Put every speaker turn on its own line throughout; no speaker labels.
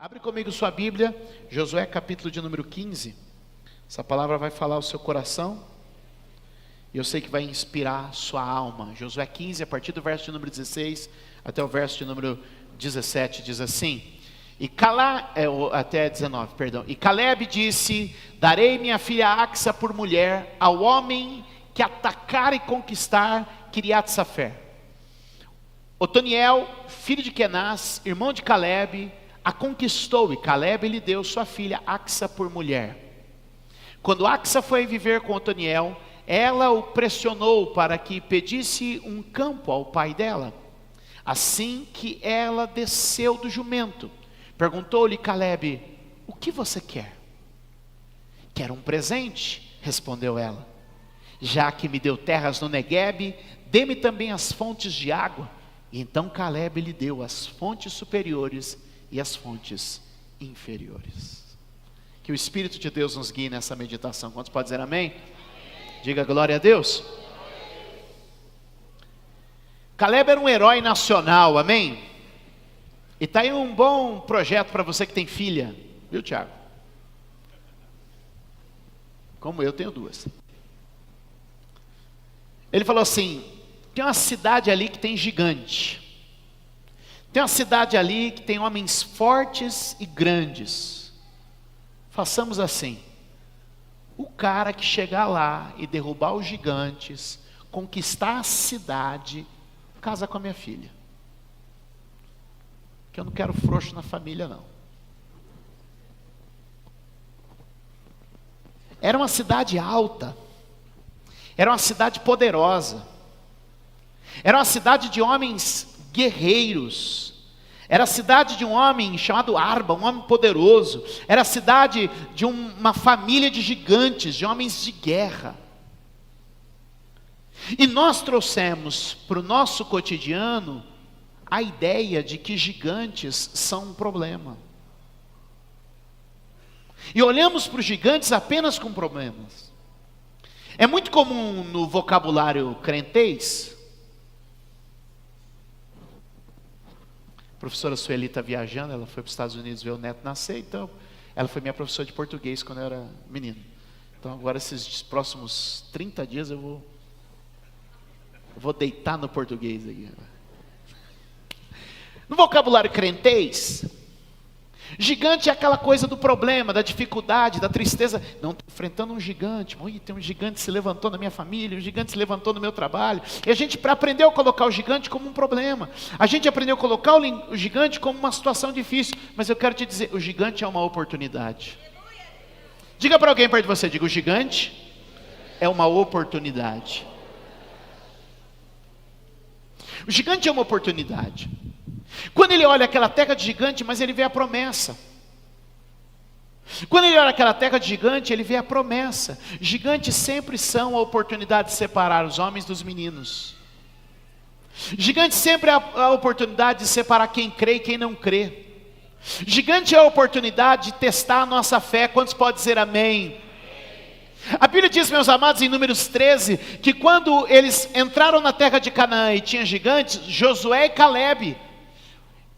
Abre comigo sua Bíblia, Josué capítulo de número 15. Essa palavra vai falar ao seu coração e eu sei que vai inspirar sua alma. Josué 15, a partir do verso de número 16 até o verso de número 17, diz assim: até 19, perdão. E Caleb disse: darei minha filha Axa por mulher ao homem que atacar e conquistar Quiriat-Safer. Otoniel, filho de Kenaz, irmão de Caleb, a conquistou, e Caleb lhe deu sua filha Axa por mulher. Quando Axa foi viver com Otoniel, ela o pressionou para que pedisse um campo ao pai dela. Assim que ela desceu do jumento, perguntou-lhe Caleb: o que você quer? Quero um presente, respondeu ela. Já que me deu terras no Neguebe, dê-me também as fontes de água. E então Caleb lhe deu as fontes superiores e as fontes inferiores. Que o Espírito de Deus nos guie nessa meditação. Quantos podem dizer amém? Diga glória a Deus. Caleb era um herói nacional, amém? E está aí um bom projeto para você que tem filha, viu, Tiago? Como eu tenho duas. Ele falou assim: tem uma cidade ali que tem gigante. Tem uma cidade ali que tem homens fortes e grandes. Façamos assim: o cara que chegar lá e derrubar os gigantes, conquistar a cidade, casa com a minha filha. Que eu não quero frouxo na família, não. Era uma cidade alta. Era uma cidade poderosa. Era uma cidade de homens guerreiros. Era a cidade de um homem chamado Arba, um homem poderoso. Era a cidade de uma família de gigantes, de homens de guerra. E nós trouxemos para o nosso cotidiano a ideia de que gigantes são um problema. E olhamos para os gigantes apenas com problemas. É muito comum no vocabulário crentez. A professora Sueli está viajando, ela foi para os Estados Unidos ver o neto nascer, então ela foi minha professora de português quando eu era menino. Então agora esses próximos 30 dias eu vou deitar no português aqui. No vocabulário crentez, gigante é aquela coisa do problema, da dificuldade, da tristeza. Não, estou enfrentando um gigante. Ui, tem um gigante que se levantou na minha família, um gigante se levantou no meu trabalho. E a gente aprendeu a colocar o gigante como um problema. A gente aprendeu a colocar o gigante como uma situação difícil. Mas eu quero te dizer, o gigante é uma oportunidade. Diga para alguém perto de você, diga: o gigante é uma oportunidade. O gigante é uma oportunidade. Quando ele olha aquela terra de gigante, mas ele vê a promessa. Quando ele olha aquela terra de gigante, ele vê a promessa. Gigantes sempre são a oportunidade de separar os homens dos meninos. Gigantes sempre é a oportunidade de separar quem crê e quem não crê. Gigante é a oportunidade de testar a nossa fé. Quantos podem dizer amém? A Bíblia diz, meus amados, em Números 13, que quando eles entraram na terra de Canaã e tinha gigantes, Josué e Caleb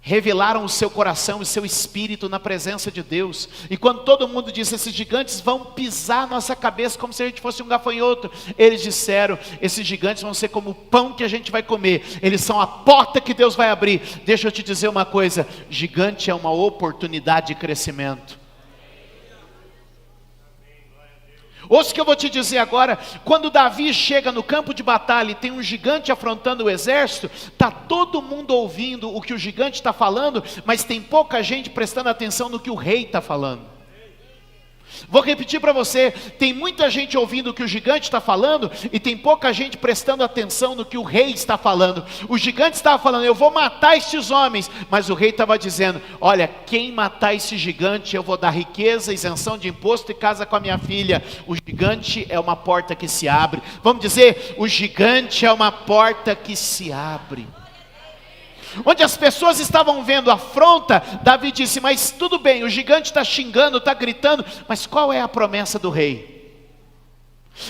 revelaram o seu coração e seu espírito na presença de Deus. E quando todo mundo disse: esses gigantes vão pisar nossa cabeça como se a gente fosse um gafanhoto, eles disseram: esses gigantes vão ser como o pão que a gente vai comer, eles são a porta que Deus vai abrir. Deixa eu te dizer uma coisa: gigante é uma oportunidade de crescimento. Ouça o que eu vou te dizer agora. Quando Davi chega no campo de batalha e tem um gigante afrontando o exército, está todo mundo ouvindo o que o gigante está falando, mas tem pouca gente prestando atenção no que o rei está falando. Vou repetir para você: tem muita gente ouvindo o que o gigante está falando e tem pouca gente prestando atenção no que o rei está falando. O gigante estava falando: eu vou matar estes homens, mas o rei estava dizendo: olha, quem matar esse gigante eu vou dar riqueza, isenção de imposto e casa com a minha filha. O gigante é uma porta que se abre. Vamos dizer: o gigante é uma porta que se abre. Onde as pessoas estavam vendo afronta, Davi disse: mas tudo bem, o gigante está xingando, está gritando, mas qual é a promessa do rei?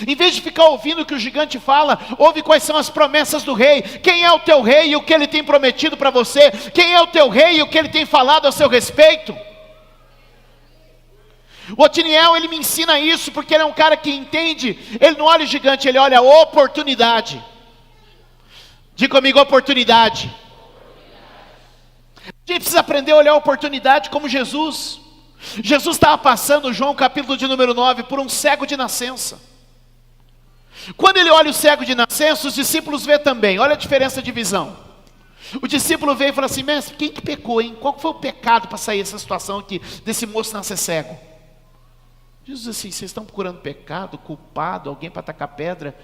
Em vez de ficar ouvindo o que o gigante fala, ouve quais são as promessas do rei. Quem é o teu rei e o que ele tem prometido para você? Quem é o teu rei e o que ele tem falado a seu respeito? O Otiniel, ele me ensina isso, porque ele é um cara que entende, ele não olha o gigante, ele olha a oportunidade. Diga comigo, oportunidade. A gente precisa aprender a olhar a oportunidade como Jesus. Jesus estava passando, João capítulo de número 9, por um cego de nascença. Quando ele olha o cego de nascença, os discípulos vê também, olha a diferença de visão. O discípulo veio e falou assim: mestre, quem que pecou, hein? Qual foi o pecado para sair essa situação aqui, desse moço nascer cego? Jesus disse assim: vocês estão procurando pecado, culpado, alguém para tacar pedra?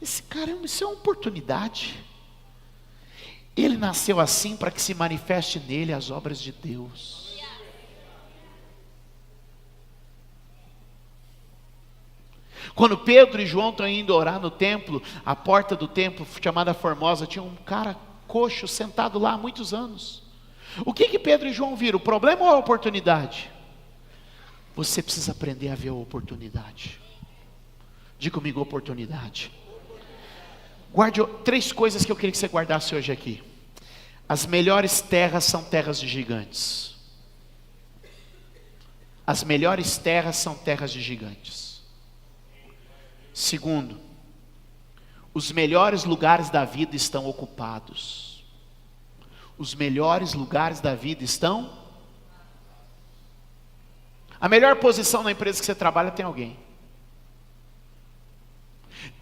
Esse caramba, isso é uma oportunidade. Ele nasceu assim para que se manifeste nele as obras de Deus. Quando Pedro e João estão indo orar no templo, a porta do templo, chamada Formosa, tinha um cara coxo sentado lá há muitos anos. O que Pedro e João viram? O problema ou a oportunidade? Você precisa aprender a ver a oportunidade. Diga comigo, oportunidade. Guarde 3 coisas que eu queria que você guardasse hoje aqui. As melhores terras são terras de gigantes. As melhores terras são terras de gigantes. Segundo, os melhores lugares da vida estão ocupados. Os melhores lugares da vida estão. A melhor posição na empresa que você trabalha tem alguém.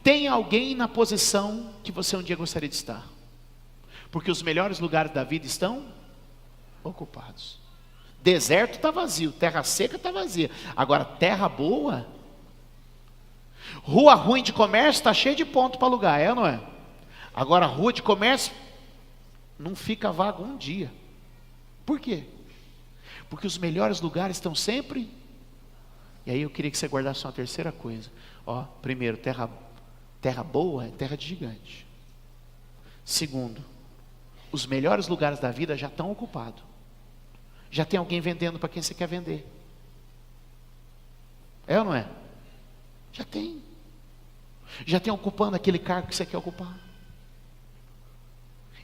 Tem alguém na posição que você um dia gostaria de estar. Porque os melhores lugares da vida estão ocupados. Deserto está vazio, terra seca está vazia. Agora terra boa, rua ruim de comércio está cheia de ponto para alugar, é ou não é? Agora rua de comércio não fica vaga um dia. Por quê? Porque os melhores lugares estão sempre. E aí eu queria que você guardasse uma terceira coisa. Ó, primeiro, terra boa é terra de gigante. Segundo, os melhores lugares da vida já estão ocupados. Já tem alguém vendendo para quem você quer vender. É ou não é? Já tem. Já tem ocupando aquele cargo que você quer ocupar.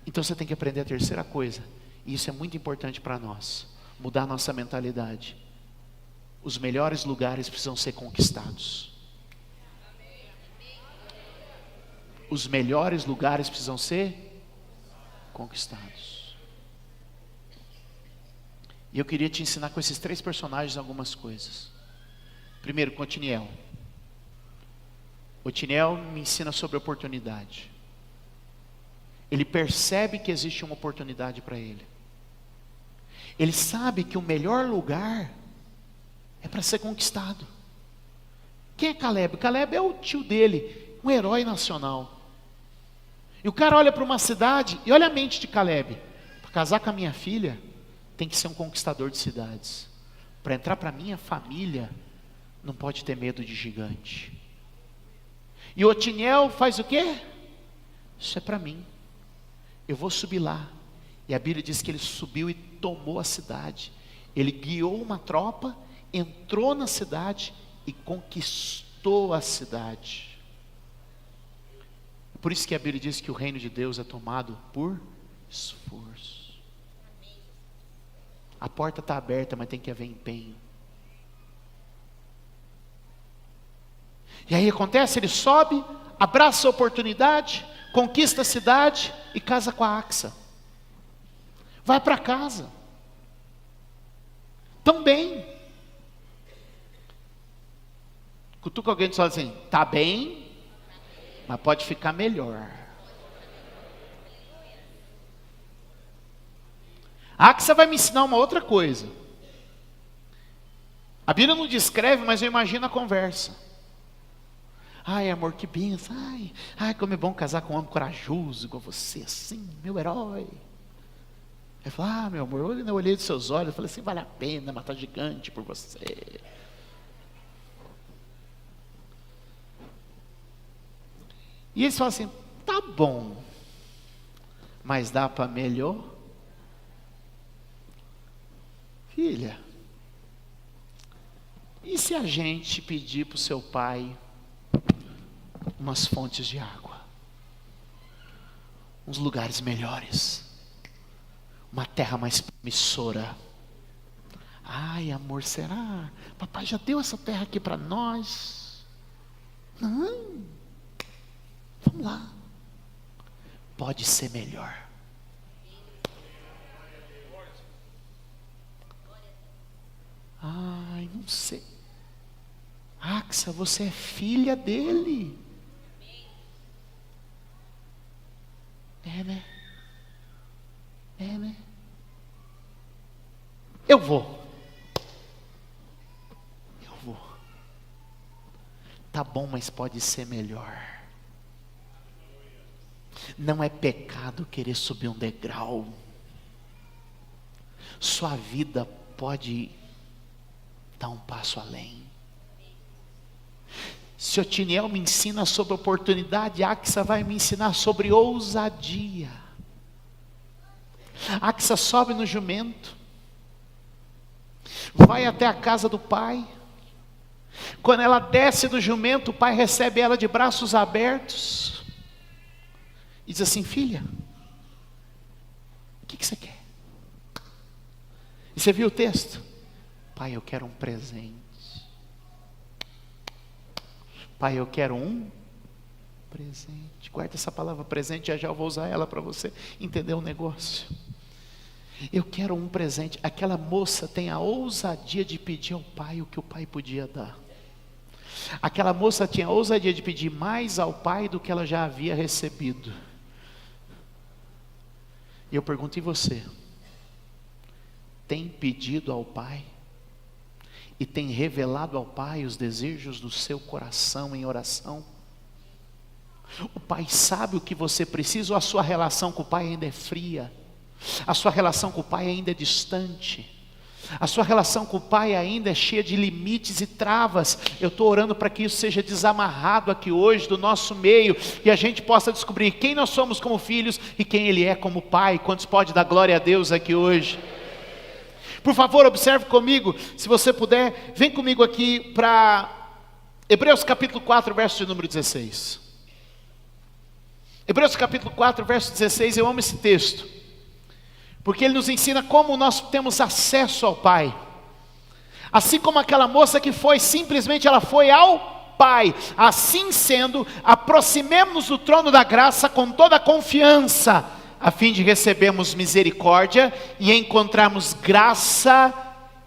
Então você tem que aprender a terceira coisa. E isso é muito importante para nós. Mudar a nossa mentalidade. Os melhores lugares precisam ser conquistados. Os melhores lugares precisam ser conquistados. E eu queria te ensinar com esses 3 personagens algumas coisas. Primeiro, com Otiniel. Otiniel me ensina sobre oportunidade. Ele percebe que existe uma oportunidade para ele. Ele sabe que o melhor lugar é para ser conquistado. Quem é Caleb? Caleb é o tio dele, um herói nacional. E o cara olha para uma cidade e olha a mente de Caleb. Para casar com a minha filha, tem que ser um conquistador de cidades. Para entrar para a minha família, não pode ter medo de gigante. E Otiniel faz o quê? Isso é para mim. Eu vou subir lá. E a Bíblia diz que ele subiu e tomou a cidade. Ele guiou uma tropa, entrou na cidade e conquistou a cidade. Por isso que a Bíblia diz que o reino de Deus é tomado por esforço. A porta está aberta, mas tem que haver empenho. E aí acontece, ele sobe, abraça a oportunidade, conquista a cidade e casa com a Axa. Vai para casa. Também. Cutuca alguém e fala assim: tá bem, mas pode ficar melhor. A Axa vai me ensinar uma outra coisa. A Bíblia não descreve, mas eu imagino a conversa. Ai, amor, que benção. Ai, como é bom casar com um homem corajoso igual você, assim, meu herói. Ele falou: meu amor, eu olhei dos seus olhos, eu falei assim: vale a pena matar gigante por você. E eles falam assim: tá bom, mas dá para melhor? Filha, e se a gente pedir para o seu pai umas fontes de água, uns lugares melhores, uma terra mais promissora? Ai, amor, será? Papai já deu essa terra aqui para nós? Não. Vamos lá. Pode ser melhor. Ai, não sei. Axa, você é filha dele. Né? Eu vou. Tá bom, mas pode ser melhor. Não é pecado querer subir um degrau. Sua vida pode dar um passo além. Se Otiniel me ensina sobre oportunidade, Axa vai me ensinar sobre ousadia. Axa sobe no jumento, vai até a casa do pai. Quando ela desce do jumento, o pai recebe ela de braços abertos e diz assim: filha, o que você quer? E você viu o texto? Pai, eu quero um presente. Pai, eu quero um presente. Guarda essa palavra presente, já eu vou usar ela para você entender o negócio. Eu quero um presente. Aquela moça tem a ousadia de pedir ao pai o que o pai podia dar. Aquela moça tinha a ousadia de pedir mais ao pai do que ela já havia recebido. E eu pergunto: e você? Tem pedido ao pai? E tem revelado ao pai os desejos do seu coração em oração? O pai sabe o que você precisa, ou a sua relação com o pai ainda é fria? A sua relação com o pai ainda é distante? A sua relação com o pai ainda é cheia de limites e travas? Eu estou orando para que isso seja desamarrado aqui hoje do nosso meio, e a gente possa descobrir quem nós somos como filhos e quem Ele é como pai. Quantos pode dar glória a Deus aqui hoje? Por favor, observe comigo, se você puder, vem comigo aqui para Hebreus capítulo 4, verso de número 16. Hebreus capítulo 4, verso 16, eu amo esse texto, porque ele nos ensina como nós temos acesso ao Pai. Assim como aquela moça que foi, simplesmente ela foi ao Pai. Assim sendo, aproximemo-nos do trono da graça com toda a confiança, a fim de recebermos misericórdia e encontrarmos graça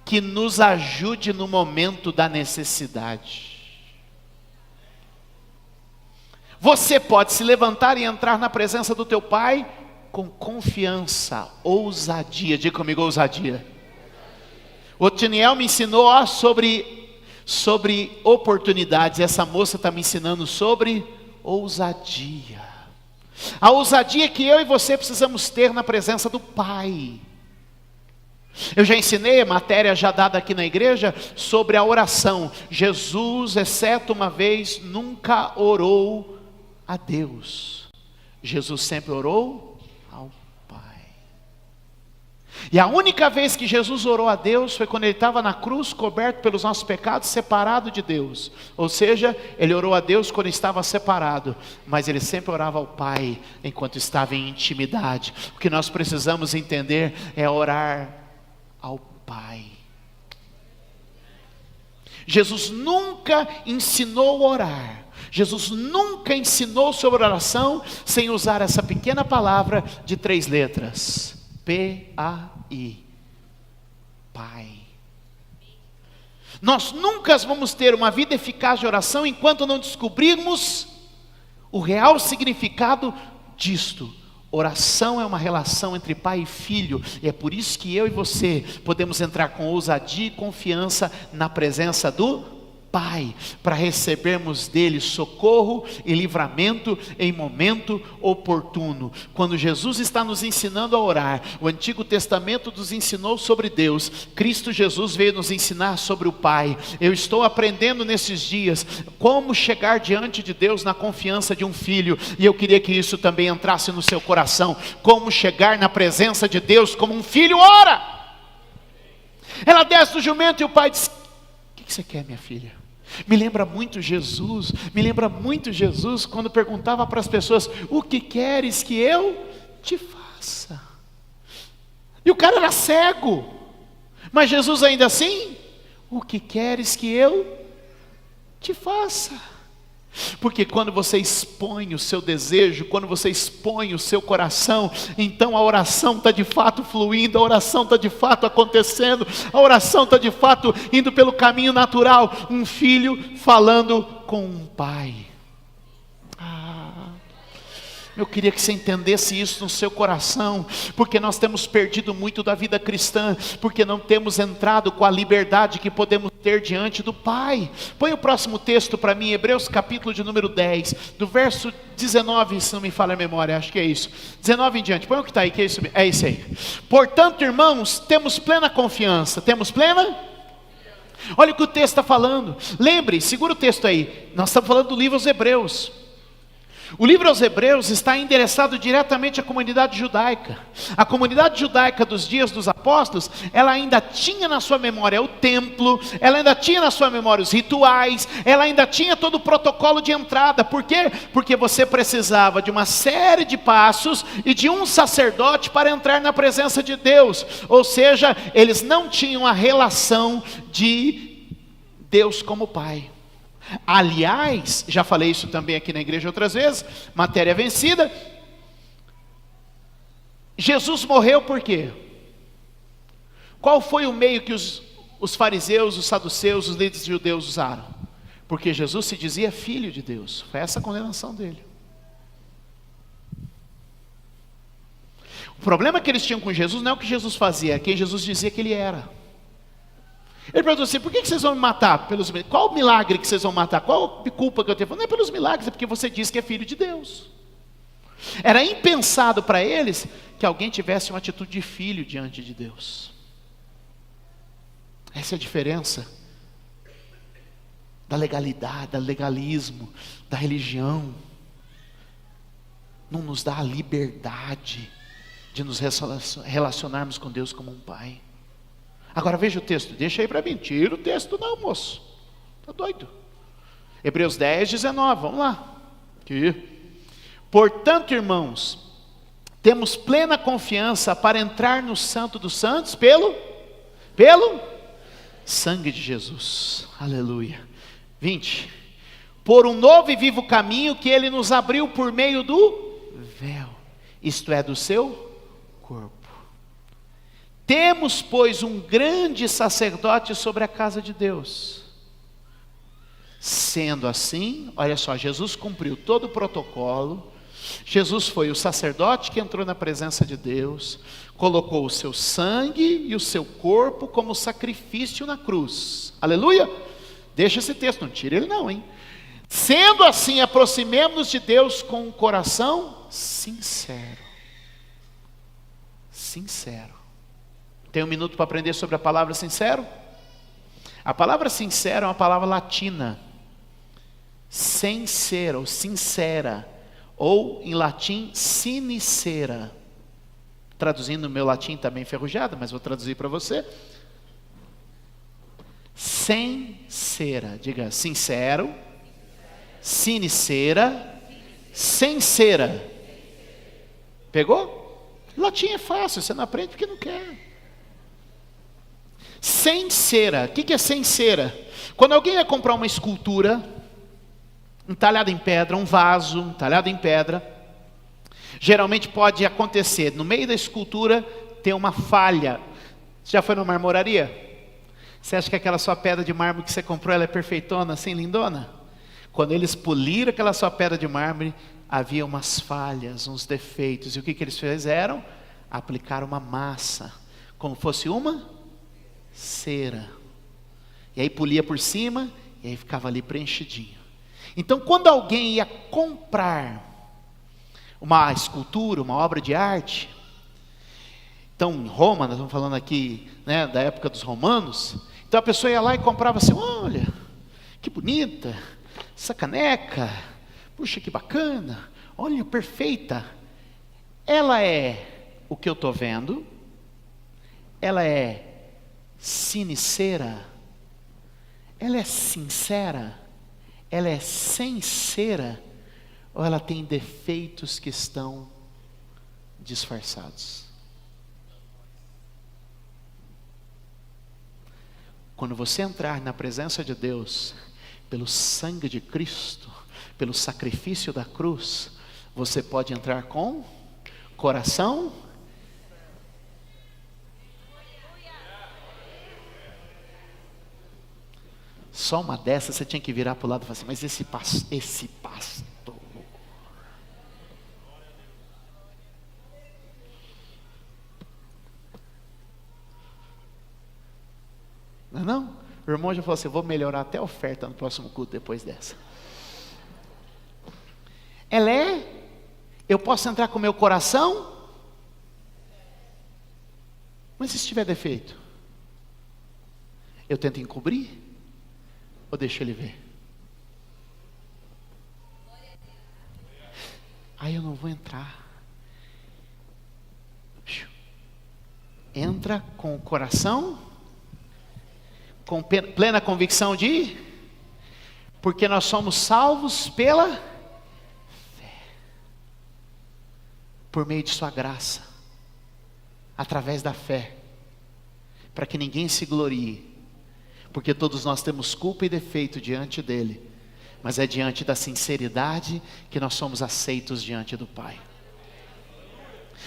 que nos ajude no momento da necessidade. Você pode se levantar e entrar na presença do teu Pai com confiança, ousadia. Diga comigo, ousadia. O Otiniel me ensinou sobre oportunidades. Essa moça está me ensinando sobre ousadia. A ousadia que eu e você precisamos ter na presença do Pai. Eu já ensinei a matéria já dada aqui na igreja sobre a oração. Jesus, exceto uma vez, nunca orou a Deus. Jesus sempre orou ao Pai. E a única vez que Jesus orou a Deus foi quando ele estava na cruz, coberto pelos nossos pecados, separado de Deus. Ou seja, ele orou a Deus quando estava separado, mas ele sempre orava ao Pai enquanto estava em intimidade. O que nós precisamos entender é orar ao Pai. Jesus nunca ensinou a orar. Jesus nunca ensinou sobre oração sem usar essa pequena palavra de 3 letras. P-A-I. Pai. Nós nunca vamos ter uma vida eficaz de oração enquanto não descobrirmos o real significado disto. Oração é uma relação entre pai e filho, e é por isso que eu e você podemos entrar com ousadia e confiança na presença do Pai, para recebermos dele socorro e livramento em momento oportuno. Quando Jesus está nos ensinando a orar, o Antigo Testamento nos ensinou sobre Deus, Cristo Jesus veio nos ensinar sobre o Pai. Eu estou aprendendo nesses dias como chegar diante de Deus na confiança de um filho, e eu queria que isso também entrasse no seu coração. Como chegar na presença de Deus como um filho ora. Ela desce do jumento e o pai diz: o que você quer, minha filha? Me lembra muito Jesus quando perguntava para as pessoas: o que queres que eu te faça? E o cara era cego, Mas Jesus ainda assim, o que queres que eu te faça? Porque quando você expõe o seu desejo, quando você expõe o seu coração, então a oração está de fato fluindo, a oração está de fato acontecendo, a oração está de fato indo pelo caminho natural. Um filho falando com um pai. Eu queria que você entendesse isso no seu coração, porque nós temos perdido muito da vida cristã, porque não temos entrado com a liberdade que podemos ter diante do Pai. Põe o próximo texto para mim, Hebreus capítulo de número 10, do verso 19, se não me falha a memória, acho que é isso, 19 em diante, põe o que está aí, que é isso aí. Portanto, irmãos, temos plena confiança, temos plena? Olha o que o texto está falando, lembre, segura o texto aí, nós estamos falando do livro aos Hebreus. O livro aos Hebreus está endereçado diretamente à comunidade judaica. A comunidade judaica dos dias dos apóstolos, ela ainda tinha na sua memória o templo, ela ainda tinha na sua memória os rituais, ela ainda tinha todo o protocolo de entrada. Por quê? Porque você precisava de uma série de passos e de um sacerdote para entrar na presença de Deus. Ou seja, eles não tinham a relação de Deus como Pai. Aliás, já falei isso também aqui na igreja outras vezes, matéria vencida. Jesus morreu por quê? Qual foi o meio que os fariseus, os saduceus, os líderes judeus usaram? Porque Jesus se dizia filho de Deus. Foi essa a condenação dele. O problema que eles tinham com Jesus não é o que Jesus fazia, é quem Jesus dizia que ele era. Ele perguntou assim, por que vocês vão me matar? Qual milagre que vocês vão matar? Qual culpa que eu tenho? Não é pelos milagres, é porque você diz que é filho de Deus. Era impensado para eles que alguém tivesse uma atitude de filho diante de Deus. Essa é a diferença da legalidade, do legalismo, da religião. Não nos dá a liberdade de nos relacionarmos com Deus como um pai. Agora veja o texto, deixa aí para mim, tira o texto não, moço, está doido. Hebreus 10, 19, vamos lá. Aqui. Portanto, irmãos, temos plena confiança para entrar no Santo dos Santos pelo sangue de Jesus. Aleluia. 20. Por um novo e vivo caminho que Ele nos abriu por meio do véu, isto é, do seu corpo. Temos, pois, um grande sacerdote sobre a casa de Deus. Sendo assim, olha só, Jesus cumpriu todo o protocolo. Jesus foi o sacerdote que entrou na presença de Deus, colocou o seu sangue e o seu corpo como sacrifício na cruz. Aleluia! Deixa esse texto, não tira ele não, hein? Sendo assim, aproximemo-nos de Deus com um coração sincero. Sincero. Tem um minuto para aprender sobre a palavra sincero? A palavra sincero é uma palavra latina. Sincero, sincera. Ou em latim, sinicera. Traduzindo o meu latim está bem enferrujado, mas vou traduzir para você. Sincera. Diga sincero, sinicera, sincera. Pegou? Latim é fácil, você não aprende porque não quer. Sincera, o que é sincera? Quando alguém vai comprar uma escultura, entalhada em pedra, um vaso entalhado em pedra, geralmente pode acontecer, no meio da escultura tem uma falha. Você já foi numa marmoraria? Você acha que aquela sua pedra de mármore que você comprou, ela é perfeitona, assim, lindona? Quando eles poliram aquela sua pedra de mármore, havia umas falhas, uns defeitos, e o que eles fizeram? Aplicaram uma massa, como fosse uma cera, e aí polia por cima, e aí ficava ali preenchidinho. Então quando alguém ia comprar uma escultura, uma obra de arte, então em Roma, nós estamos falando aqui, né, da época dos romanos, então a pessoa ia lá e comprava assim, olha, que bonita, essa caneca, puxa que bacana, olha, perfeita, ela é o que eu estou vendo, ela é sincera, ela é sincera, ela é sincera, ou ela tem defeitos que estão disfarçados? Quando você entrar na presença de Deus, pelo sangue de Cristo, pelo sacrifício da cruz, você pode entrar com coração. Só uma dessas você tinha que virar para o lado e falar assim, mas esse pastor. Não é não? O irmão já falou assim, vou melhorar até a oferta no próximo culto depois dessa. Ela é, eu posso entrar com o meu coração, mas se tiver defeito, eu tento encobrir, ou deixo ele ver? Aí eu não vou entrar. Entra com o coração, com plena convicção de, porque nós somos salvos pela fé, por meio de sua graça, através da fé, para que ninguém se glorie, porque todos nós temos culpa e defeito diante dele, mas é diante da sinceridade que nós somos aceitos diante do Pai.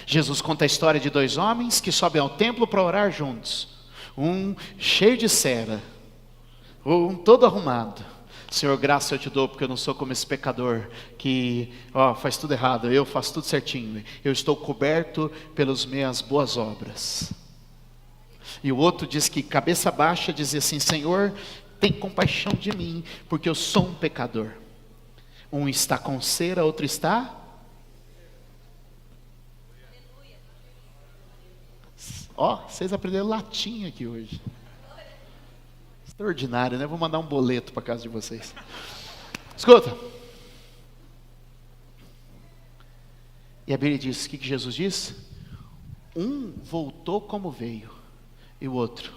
Jesus conta a história de 2 homens que sobem ao templo para orar juntos. Um cheio de cera, um todo arrumado. Senhor, graça eu te dou, porque eu não sou como esse pecador que faz tudo errado, eu faço tudo certinho, eu estou coberto pelas minhas boas obras. E o outro diz que cabeça baixa, dizia assim, Senhor, tem compaixão de mim, porque eu sou um pecador. Um está com cera, outro está... vocês aprenderam latim aqui hoje. Extraordinário, né? Vou mandar um boleto para casa de vocês. Escuta. E a Bíblia diz, o que Jesus disse? Um voltou como veio, e o outro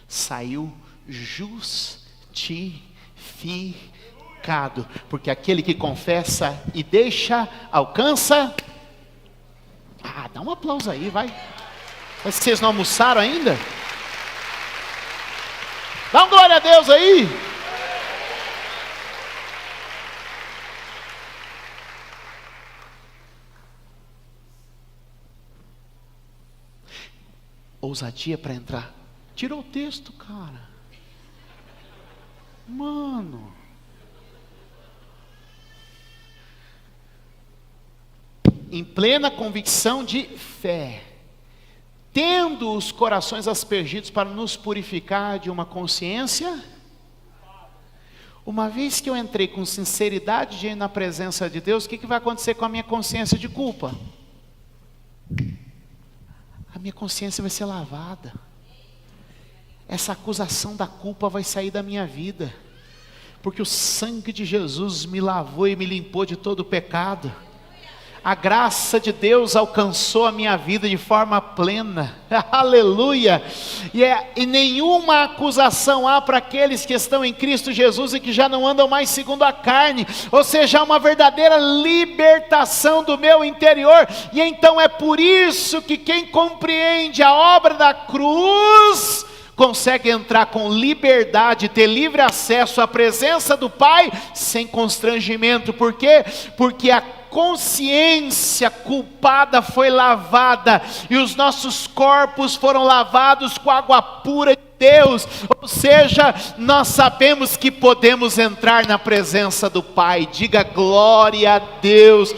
saiu justificado. Porque aquele que confessa e deixa, alcança... dá um aplauso aí, vai. Mas vocês não almoçaram ainda? Dá um glória a Deus aí. Ousadia para entrar. Tirou o texto, cara. Mano. Em plena convicção de fé, tendo os corações aspergidos para nos purificar de uma consciência. Uma vez que eu entrei com sinceridade na presença de Deus, o que vai acontecer com a minha consciência de culpa? A minha consciência vai ser lavada. Essa acusação da culpa vai sair da minha vida, porque o sangue de Jesus me lavou e me limpou de todo o pecado. A graça de Deus alcançou a minha vida de forma plena, aleluia, e nenhuma acusação há para aqueles que estão em Cristo Jesus e que já não andam mais segundo a carne, ou seja, há uma verdadeira libertação do meu interior, e então é por isso que quem compreende a obra da cruz, consegue entrar com liberdade, ter livre acesso à presença do Pai, sem constrangimento. Por quê? Porque a consciência culpada foi lavada, e os nossos corpos foram lavados com água pura de Deus, ou seja, nós sabemos que podemos entrar na presença do Pai. Diga glória a Deus.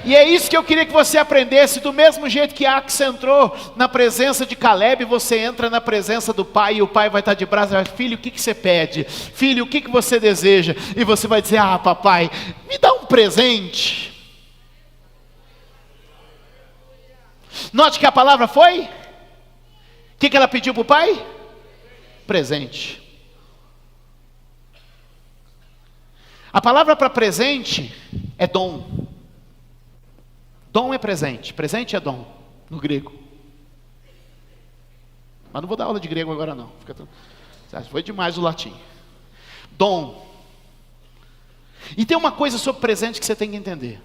E é isso que eu queria que você aprendesse. Do mesmo jeito que Ax entrou na presença de Caleb, você entra na presença do Pai, e o Pai vai estar de braços abertos. Filho, o que você pede? Filho, o que você deseja? E você vai dizer, papai, me dá um presente. Note que a palavra foi? O que ela pediu para o pai? Presente. A palavra para presente é dom. Dom é presente. Presente é dom, no grego. Mas não vou dar aula de grego agora não. Foi demais o latim. Dom. E tem uma coisa sobre presente que você tem que entender.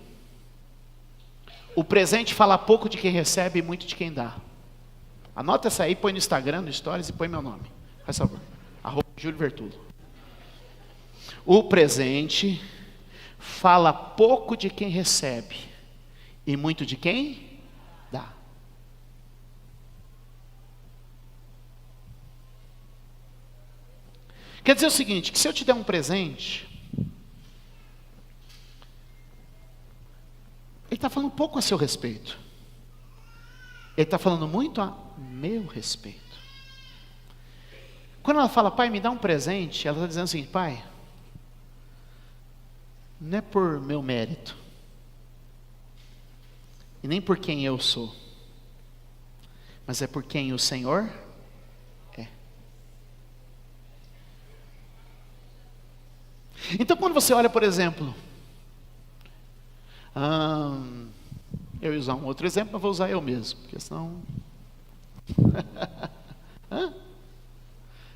O presente fala pouco de quem recebe e muito de quem dá. Anota essa aí, põe no Instagram, no Stories, e põe meu nome. Faz favor. Júlio Vertulo. O presente fala pouco de quem recebe e muito de quem dá. Quer dizer o seguinte, que se eu te der um presente, ele está falando pouco a seu respeito. Ele está falando muito a meu respeito. Quando ela fala, pai, me dá um presente, ela está dizendo assim, pai, não é por meu mérito, e nem por quem eu sou, mas é por quem o Senhor é. Então quando você olha, por exemplo, eu ia usar um outro exemplo, mas vou usar eu mesmo, porque senão...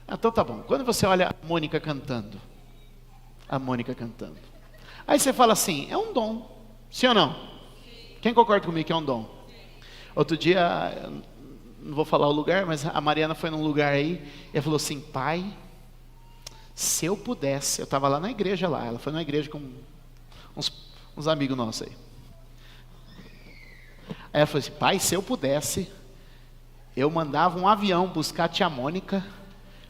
Então tá bom. Quando você olha a Mônica cantando, aí você fala assim, é um dom, sim ou não? Quem concorda comigo que é um dom? Outro dia, não vou falar o lugar, mas a Mariana foi num lugar aí, e ela falou assim, pai, se eu pudesse, eu estava lá na igreja lá, ela foi na igreja com uns amigos nossos aí. Aí ela falou assim, pai, se eu pudesse, eu mandava um avião buscar a tia Mônica,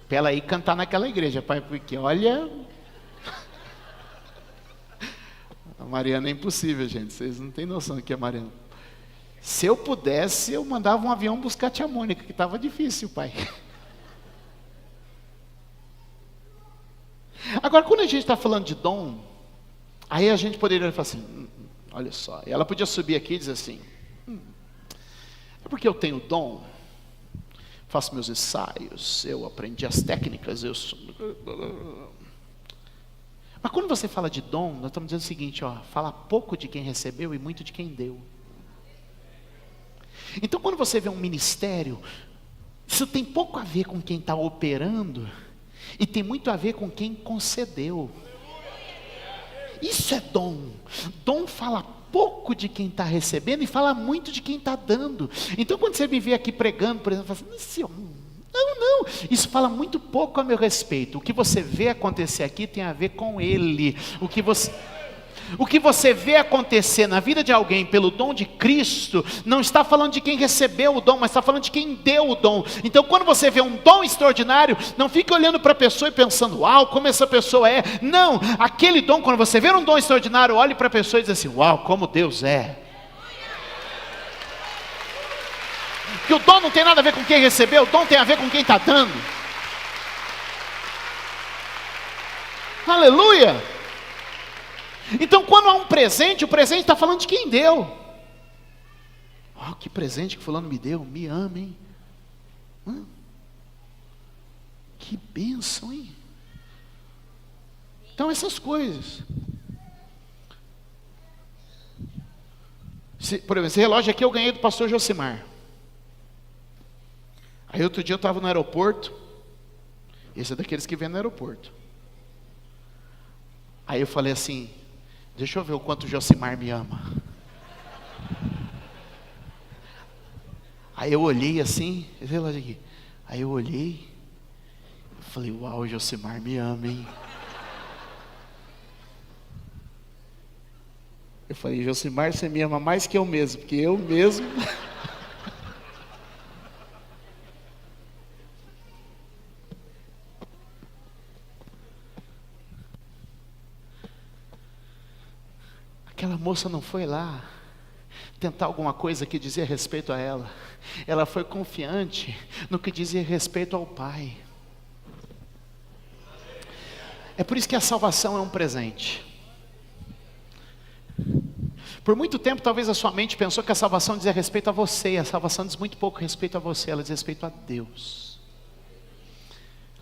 para ela ir cantar naquela igreja, pai, porque olha... A Mariana é impossível, gente, vocês não têm noção do que é Mariana. Se eu pudesse, eu mandava um avião buscar a tia Mônica, que estava difícil, pai. Agora, quando a gente está falando de dom, aí a gente poderia falar assim, olha só, e ela podia subir aqui e dizer assim, é porque eu tenho dom, faço meus ensaios, eu aprendi as técnicas, Mas quando você fala de dom, nós estamos dizendo o seguinte, fala pouco de quem recebeu e muito de quem deu. Então quando você vê um ministério, isso tem pouco a ver com quem está operando, e tem muito a ver com quem concedeu. Isso é dom. Dom fala pouco de quem está recebendo e fala muito de quem está dando. Então quando você me vê aqui pregando, por exemplo, fala assim, não, isso fala muito pouco a meu respeito. O que você vê acontecer aqui tem a ver com Ele. O que você vê acontecer na vida de alguém pelo dom de Cristo, não está falando de quem recebeu o dom, mas está falando de quem deu o dom. Então quando você vê um dom extraordinário, não fique olhando para a pessoa e pensando, uau, como essa pessoa é. Não, aquele dom, quando você vê um dom extraordinário, olhe para a pessoa e diz assim, uau, como Deus é. Que o dom não tem nada a ver com quem recebeu, o dom tem a ver com quem está dando. Aleluia! Então quando há um presente, o presente está falando de quem deu. Que presente que fulano me deu, me ama, hein? Que bênção, hein? Então essas coisas. Por exemplo, esse relógio aqui eu ganhei do pastor Josimar. Aí outro dia eu estava no aeroporto, esse é daqueles que vêm no aeroporto. Aí eu falei assim, deixa eu ver o quanto o Josimar me ama. Aí eu olhei assim, esse relógio aqui. Aí eu olhei, falei, uau, o Josimar me ama, hein? Eu falei, Josimar, você me ama mais que eu mesmo, porque eu mesmo... Aquela moça não foi lá tentar alguma coisa que dizia respeito a ela. Ela foi confiante no que dizia respeito ao Pai. É por isso que a salvação é um presente. Por muito tempo talvez a sua mente pensou que a salvação dizia respeito a você. E a salvação diz muito pouco respeito a você, ela diz respeito a Deus.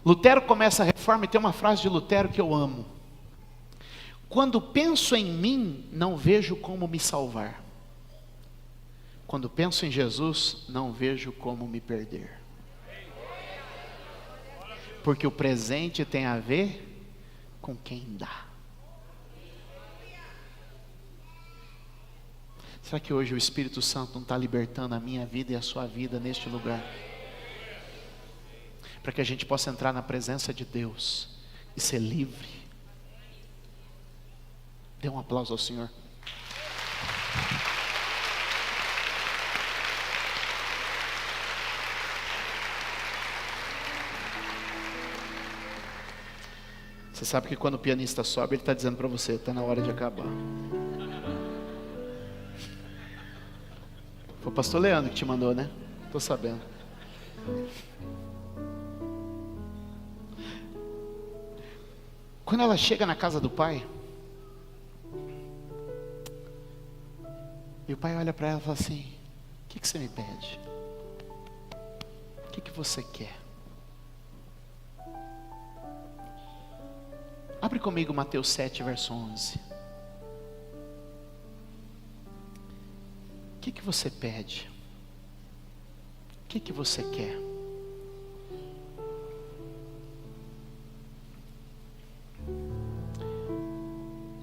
Lutero começa a reforma e tem uma frase de Lutero que eu amo. Quando penso em mim, não vejo como me salvar. Quando penso em Jesus, não vejo como me perder. Porque o presente tem a ver com quem dá. Será que hoje o Espírito Santo não está libertando a minha vida e a sua vida neste lugar? para que a gente possa entrar na presença de Deus e ser livre. Dê um aplauso ao Senhor. Você sabe que quando o pianista sobe, ele está dizendo para você, está na hora de acabar. Foi o pastor Leandro que te mandou, né? Estou sabendo. Quando ela chega na casa do pai, e o pai olha para ela e fala assim, o que você me pede? O que você quer? Abre comigo Mateus 7, verso 11. O que você pede? O que você quer?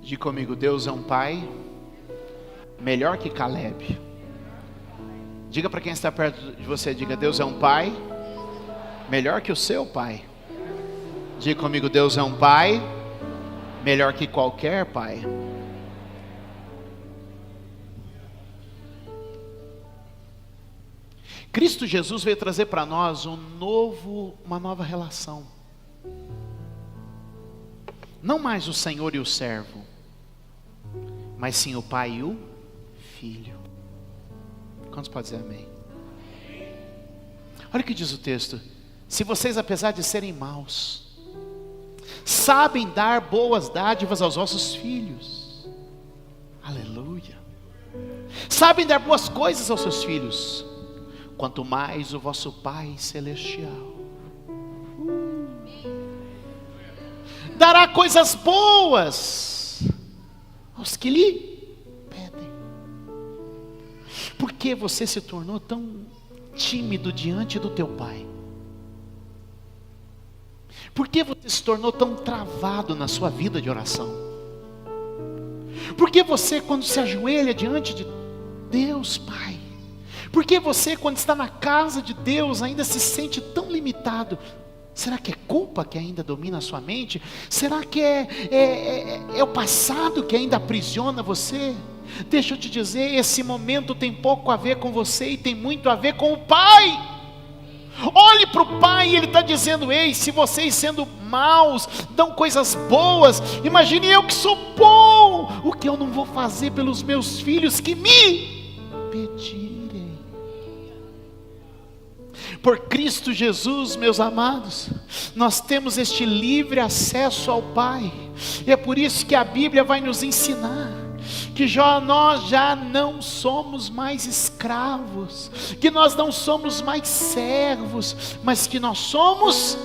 Diga comigo, Deus é um pai melhor que Caleb. Diga para quem está perto de você, diga, Deus é um pai melhor que o seu pai. Diga comigo, Deus é um pai melhor que qualquer pai. Cristo Jesus veio trazer para nós uma nova relação. Não mais o Senhor e o servo, mas sim o Pai e o Filho. Quantos podem dizer amém? Olha o que diz o texto. Se vocês, apesar de serem maus, sabem dar boas dádivas aos vossos filhos, aleluia, sabem dar boas coisas aos seus filhos, quanto mais o vosso Pai Celestial dará coisas boas aos que lhe pedem. Por que você se tornou tão tímido diante do teu Pai? Por que você se tornou tão travado na sua vida de oração? Por que você, quando se ajoelha diante de Deus Pai, por que você, quando está na casa de Deus, ainda se sente tão limitado? Será que é culpa que ainda domina a sua mente? Será que é o passado que ainda aprisiona você? Deixa eu te dizer, esse momento tem pouco a ver com você e tem muito a ver com o Pai. Olhe para o Pai e Ele está dizendo, ei, se vocês sendo maus, dão coisas boas, imagine eu que sou bom, o que eu não vou fazer pelos meus filhos que me pedirem. Por Cristo Jesus, meus amados, nós temos este livre acesso ao Pai, e é por isso que a Bíblia vai nos ensinar, que nós já não somos mais escravos, que nós não somos mais servos, mas que nós somos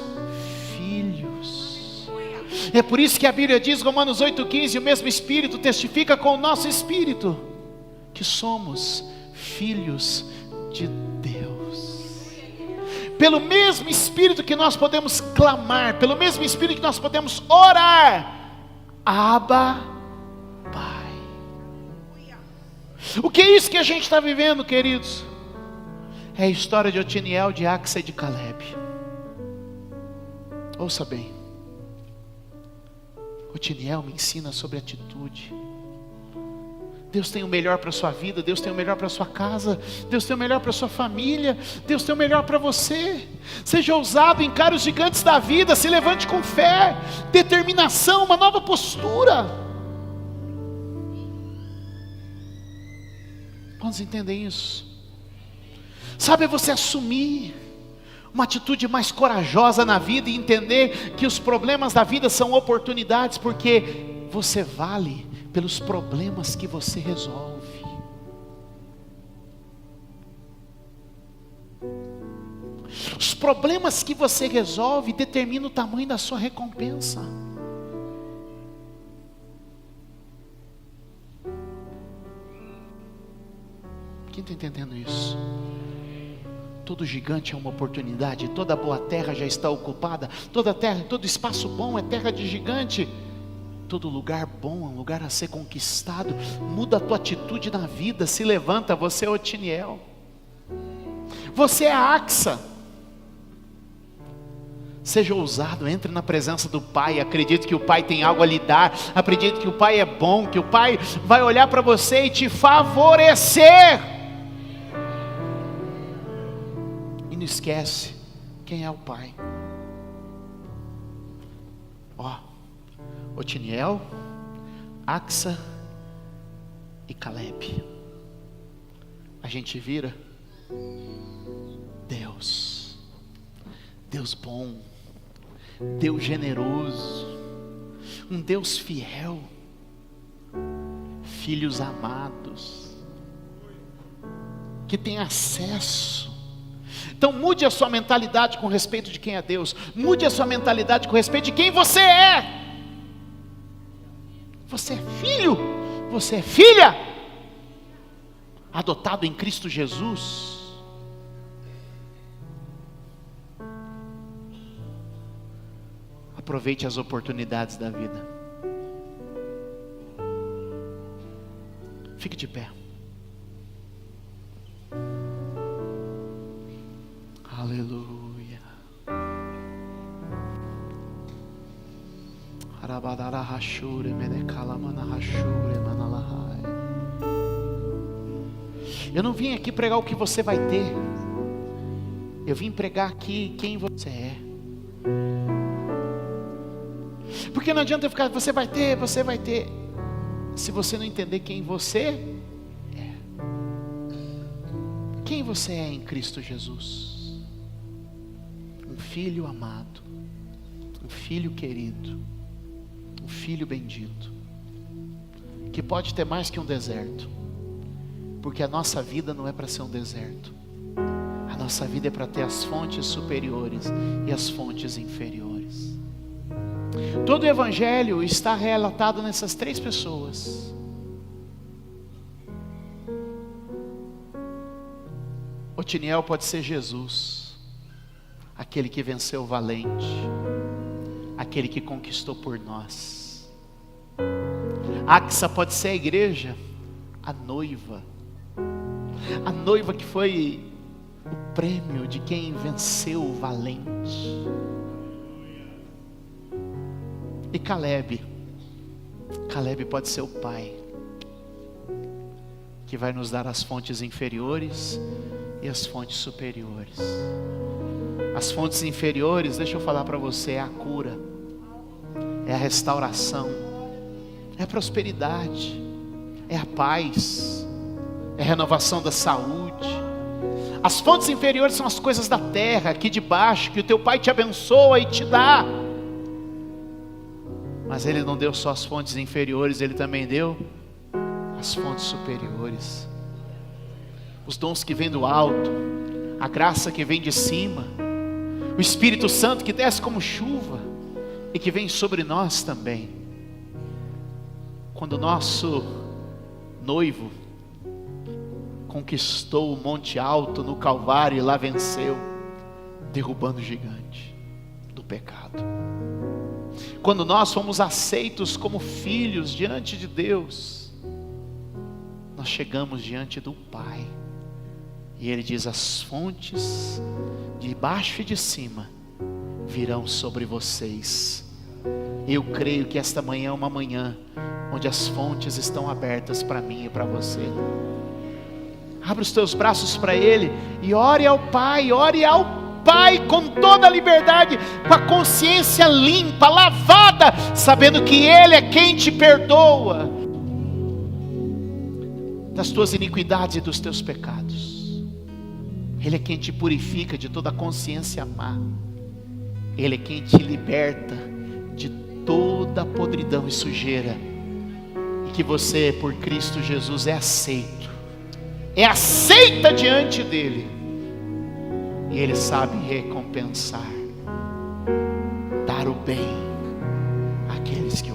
filhos. É por isso que a Bíblia diz, Romanos 8,15, o mesmo Espírito testifica com o nosso Espírito, que somos filhos de Deus. Pelo mesmo Espírito que nós podemos clamar, pelo mesmo Espírito que nós podemos orar, Abba, Pai. O que é isso que a gente está vivendo, queridos? É a história de Otiniel, de Axa e de Caleb. Ouça bem. Otiniel me ensina sobre atitude. Deus tem o melhor para a sua vida, Deus tem o melhor para a sua casa, Deus tem o melhor para a sua família, Deus tem o melhor para você. Seja ousado, encare os gigantes da vida, se levante com fé, determinação, uma nova postura. Quantos entendem isso? Sabe, é você assumir uma atitude mais corajosa na vida e entender que os problemas da vida são oportunidades, porque você vale pelos problemas que você resolve. Os problemas que você resolve determinam o tamanho da sua recompensa. Quem está entendendo isso? Todo gigante é uma oportunidade, toda boa terra já está ocupada, toda terra, todo espaço bom é terra de gigante. Todo lugar bom é um lugar a ser conquistado. Muda a tua atitude na vida, se levanta. Você é Otiniel, você é Axa. Seja ousado, entre na presença do Pai, acredite que o Pai tem algo a lhe dar, acredite que o Pai é bom, que o Pai vai olhar para você e te favorecer. E não esquece quem é o Pai. Otiniel, Axa e Caleb. A gente vira Deus bom, Deus generoso, um Deus fiel, filhos amados, que tem acesso. Então mude a sua mentalidade com respeito de quem é Deus, mude a sua mentalidade com respeito de quem você é. Você é filho, você é filha, adotado em Cristo Jesus. Aproveite as oportunidades da vida. Fique de pé. Aleluia. Eu não vim aqui pregar o que você vai ter. Eu vim pregar aqui quem você é. Porque não adianta eu ficar, você vai ter, se você não entender quem você é. Quem você é em Cristo Jesus? Um filho amado, um filho querido, um filho bendito, que pode ter mais que um deserto, porque a nossa vida não é para ser um deserto. A nossa vida é para ter as fontes superiores e as fontes inferiores. Todo o evangelho está relatado nessas três pessoas. Otiniel pode ser Jesus, aquele que venceu o valente, aquele que conquistou por nós. Axa pode ser a igreja, a noiva que foi o prêmio de quem venceu o valente. E Caleb pode ser o pai, que vai nos dar as fontes inferiores e as fontes superiores. As fontes inferiores, deixa eu falar para você, é a cura, é a restauração, é a prosperidade, é a paz, é a renovação da saúde. As fontes inferiores são as coisas da terra, aqui de baixo, que o teu pai te abençoa e te dá. Mas ele não deu só as fontes inferiores, ele também deu as fontes superiores. Os dons que vêm do alto, a graça que vem de cima, o Espírito Santo que desce como chuva e que vem sobre nós também. Quando o nosso noivo conquistou o monte alto no Calvário e lá venceu, derrubando o gigante do pecado. Quando nós fomos aceitos como filhos diante de Deus, nós chegamos diante do Pai, e Ele diz: as fontes de baixo e de cima virão sobre vocês. Eu creio que esta manhã é uma manhã onde as fontes estão abertas para mim e para você. Abre os teus braços para Ele e ore ao Pai, com toda a liberdade, com a consciência limpa, lavada, sabendo que Ele é quem te perdoa das tuas iniquidades e dos teus pecados. Ele é quem te purifica de toda a consciência má. Ele é quem te liberta de toda a podridão e sujeira, e que você, por Cristo Jesus, é aceita diante dEle. E Ele sabe recompensar, dar o bem àqueles que o